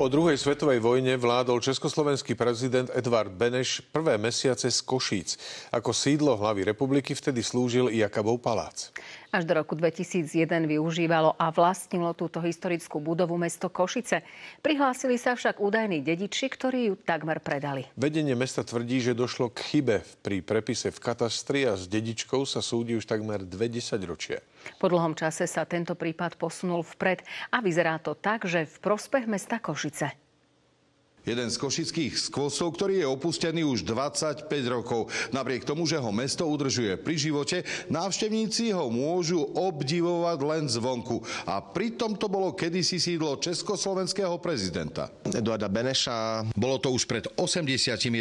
Po druhej svetovej vojne vládol československý prezident Edvard Beneš prvé mesiace z Košíc. Ako sídlo hlavy republiky vtedy slúžil Jakabov palác. Až do roku 2001 využívalo a vlastnilo túto historickú budovu mesto Košice. Prihlásili sa však údajní dediči, ktorí ju takmer predali. Vedenie mesta tvrdí, že došlo k chybe pri prepise v katastri a s dedičkou sa súdi už takmer 20 ročia. Po dlhom čase sa tento prípad posunul vpred a vyzerá to tak, že v prospech mesta Košice. Jeden z košických skvostov, ktorý je opustený už 25 rokov. Napriek tomu, že ho mesto udržuje pri živote, návštevníci ho môžu obdivovať len zvonku. A pritom to bolo kedysi sídlo československého prezidenta Edvarda Beneša. Bolo to už pred 80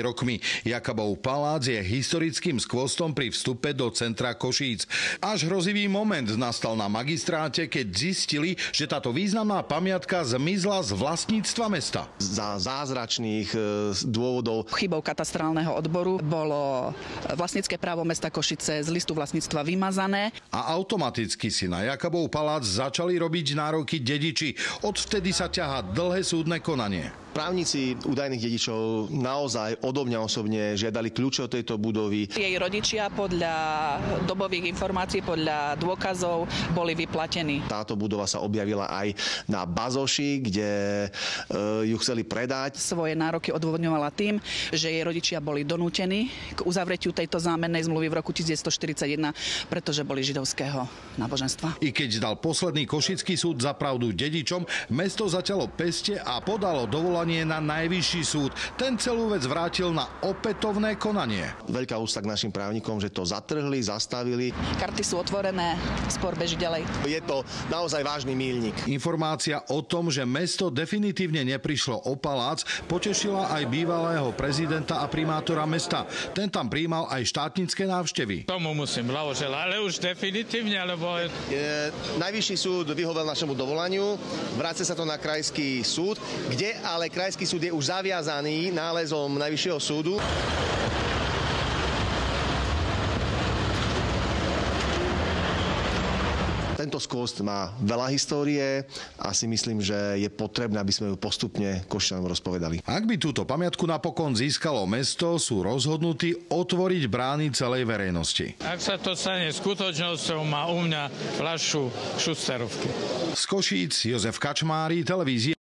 rokmi. Jakabov palác je historickým skvostom pri vstupe do centra Košíc. Až hrozivý moment nastal na magistráte, keď zistili, že táto významná pamiatka zmizla z vlastníctva mesta. Za zázračných dôvodov. Chybou katastrálneho odboru bolo vlastnícke právo mesta Košice z listu vlastníctva vymazané. A automaticky si na Jakabov palác začali robiť nároky dediči. Odvtedy sa ťahá dlhé súdne konanie. Právnici údajných dedičov naozaj odo mňa osobne žiadali kľúče od tejto budovy. Jej rodičia podľa dobových informácií, podľa dôkazov boli vyplatení. Táto budova sa objavila aj na Bazoši, kde ju chceli predať. Svoje nároky odôvodňovala tým, že jej rodičia boli donútení k uzavretiu tejto zámennej zmluvy v roku 1941, pretože boli židovského náboženstva. I keď dal posledný košický súd za pravdu dedičom, mesto zaťalo peste a podalo dovolanie na najvyšší súd. Ten celú vec vrátil na opätovné konanie. Veľká úcta k našim právnikom, že to zatrhli, zastavili. Karty sú otvorené, spor beží ďalej. Je to naozaj vážny míľnik. Informácia o tom, že mesto definitívne neprišlo o palác, potešila aj bývalého prezidenta a primátora mesta. Ten tam prijímal aj štátnické návštevy. Tomu musím blahoželať, ale už definitívne, alebo... Najvyšší súd vyhovel našemu dovolaniu, vráca sa to na krajský súd, kde ale krajský súd je už zaviazaný nálezom Najvyššieho súdu. Tento skvost má veľa histórie a si myslím, že je potrebné, aby sme ju postupne Košičanom rozpovedali. Ak by túto pamiatku napokon získalo mesto, sú rozhodnutí otvoriť brány celej verejnosti. Ak sa to stane skutočnosťou, má u mňa fľašu šusterovky. Z Košíc Jozef Kačmáry, televízia